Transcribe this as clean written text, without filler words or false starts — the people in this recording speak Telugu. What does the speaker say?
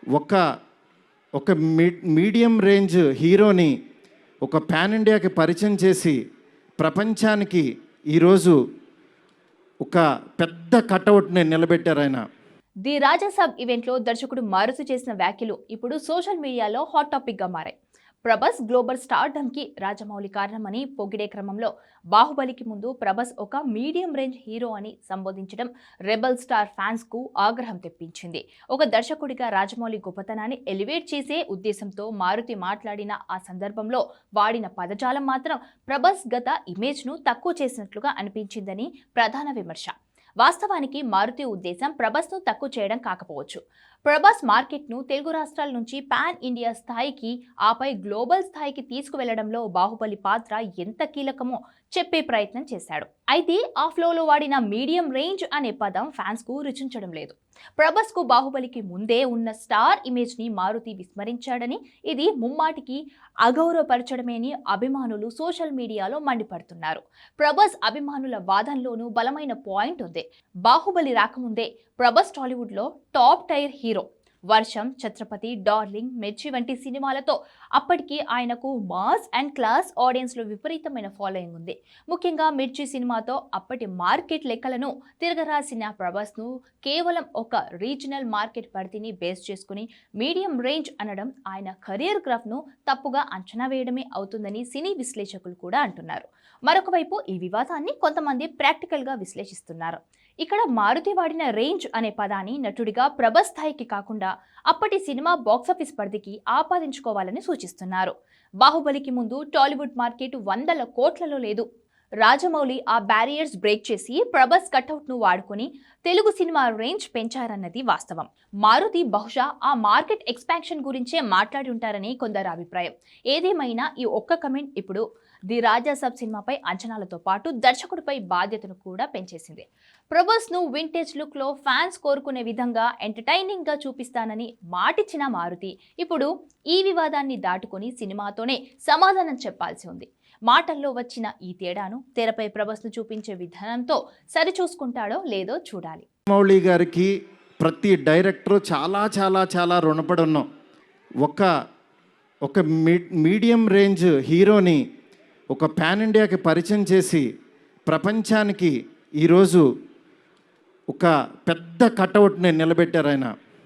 ఒక ఒక మీడియం రేంజ్ హీరోని ఒక పాన్ ఇండియాకి పరిచయం చేసి ప్రపంచానికి ఈరోజు ఒక పెద్ద కటౌట్ని నిలబెట్టారు ఆయన. ది రాజాసాబ్ ఈవెంట్లో దర్శకుడు మారుతి చేసిన వ్యాఖ్యలు ఇప్పుడు సోషల్ మీడియాలో హాట్ టాపిక్గా మారాయి. ప్రభాస్ గ్లోబల్ స్టార్డమ్కి రాజమౌళి కారణమని పొగిడే క్రమంలో బాహుబలికి ముందు ప్రభాస్ ఒక మీడియం రేంజ్ హీరో అని సంబోధించడం రెబల్ స్టార్ ఫ్యాన్స్కు ఆగ్రహం తెప్పించింది. ఒక దర్శకుడిగా రాజమౌళి గొప్పతనాన్ని ఎలివేట్ చేసే ఉద్దేశంతో మారుతి మాట్లాడిన ఆ సందర్భంలో వాడిన పదజాలం మాత్రం ప్రభాస్ గత ఇమేజ్ను తక్కువ చేసినట్లుగా అనిపించిందని ప్రధాన విమర్శ. వాస్తవానికి మారుతి ఉద్దేశం ప్రభాస్ను తక్కువ చేయడం కాకపోవచ్చు. ప్రభాస్ మార్కెట్ను తెలుగు రాష్ట్రాల నుంచి పాన్ ఇండియా స్థాయికి ఆపై గ్లోబల్ స్థాయికి తీసుకువెళ్లడంలో బాహుబలి పాత్ర ఎంత కీలకమో చెప్పే ప్రయత్నం చేశాడు. అయితే ఆ ఫ్లోలో వాడిన మీడియం రేంజ్ అనే పదం ఫ్యాన్స్కు రుచించడం లేదు. ప్రభాస్కు బాహుబలికి ముందే ఉన్న స్టార్ ఇమేజ్ని మారుతి విస్మరించాడని, ఇది ముమ్మాటికి అగౌరవపరచడమేని అభిమానులు సోషల్ మీడియాలో మండిపడుతున్నారు. ప్రభాస్ అభిమానుల వాదనలోనూ బలమైన పాయింట్ ఉంది. బాహుబలి రాకముందే ప్రభాస్ టాలీవుడ్లో టాప్ టైర్ హీరో. వర్షం, ఛత్రపతి, డార్లింగ్, మిర్చి వంటి సినిమాలతో అప్పటికి ఆయనకు మాస్ అండ్ క్లాస్ ఆడియన్స్లో విపరీతమైన ఫాలోయింగ్ ఉంది. ముఖ్యంగా మిర్చి సినిమాతో అప్పటి మార్కెట్ లెక్కలను తిరగరాసిన ప్రభాస్ను కేవలం ఒక రీజనల్ మార్కెట్ పరిధిని బేస్ చేసుకుని మీడియం రేంజ్ అనడం ఆయన కెరీర్ గ్రాఫ్ను తప్పుగా అంచనా వేయడమే అవుతుందని సినీ విశ్లేషకులు కూడా అంటున్నారు. మరొక వైపు ఈ వివాదాన్ని కొంతమంది ప్రాక్టికల్గా విశ్లేషిస్తున్నారు. ఇక్కడ మారుతి వాడిన రేంజ్ అనే పదాన్ని నటుడిగా ప్రభాస్ స్థాయికి కాకుండా అప్పటి సినిమా బాక్సాఫీస్ పరిధికి ఆపాదించుకోవాలని సూచిస్తున్నారు. బాహుబలికి ముందు టాలీవుడ్ మార్కెట్ 100 కోట్లలో లేదు. రాజమౌళి ఆ బ్యారియర్స్ బ్రేక్ చేసి ప్రభాస్ కట్అవుట్ను వాడుకొని తెలుగు సినిమా రేంజ్ పెంచారన్నది వాస్తవం. మారుతి బహుశా ఆ మార్కెట్ ఎక్స్పాన్షన్ గురించే మాట్లాడి ఉంటారని కొందరు అభిప్రాయం. ఏదేమైనా ఈ ఒక్క కమెంట్ ఇప్పుడు ది రాజాసాబ్ సినిమాపై అంచనాలతో పాటు దర్శకుడిపై బాధ్యతను కూడా పెంచేసింది. ప్రభాస్ను వింటేజ్ లుక్లో ఫ్యాన్స్ కోరుకునే విధంగా ఎంటర్టైనింగ్గా చూపిస్తానని మాటిచ్చిన మారుతి ఇప్పుడు ఈ వివాదాన్ని దాటుకొని సినిమాతోనే సమాధానం చెప్పాల్సి ఉంది. మాటల్లో వచ్చిన ఈ తేడాను తెరపై ప్రభాస్ను చూపించే విధానంతో సరిచూసుకుంటాడో లేదో చూడాలి. మౌళి గారికి ప్రతి డైరెక్టరు చాలా చాలా చాలా రుణపడి ఉన్నాం. ఒక మీడియం రేంజ్ హీరోని ఒక పాన్ ఇండియాకి పరిచయం చేసి ప్రపంచానికి ఈరోజు ఒక పెద్ద కటౌట్ని నిలబెట్టారు ఆయన.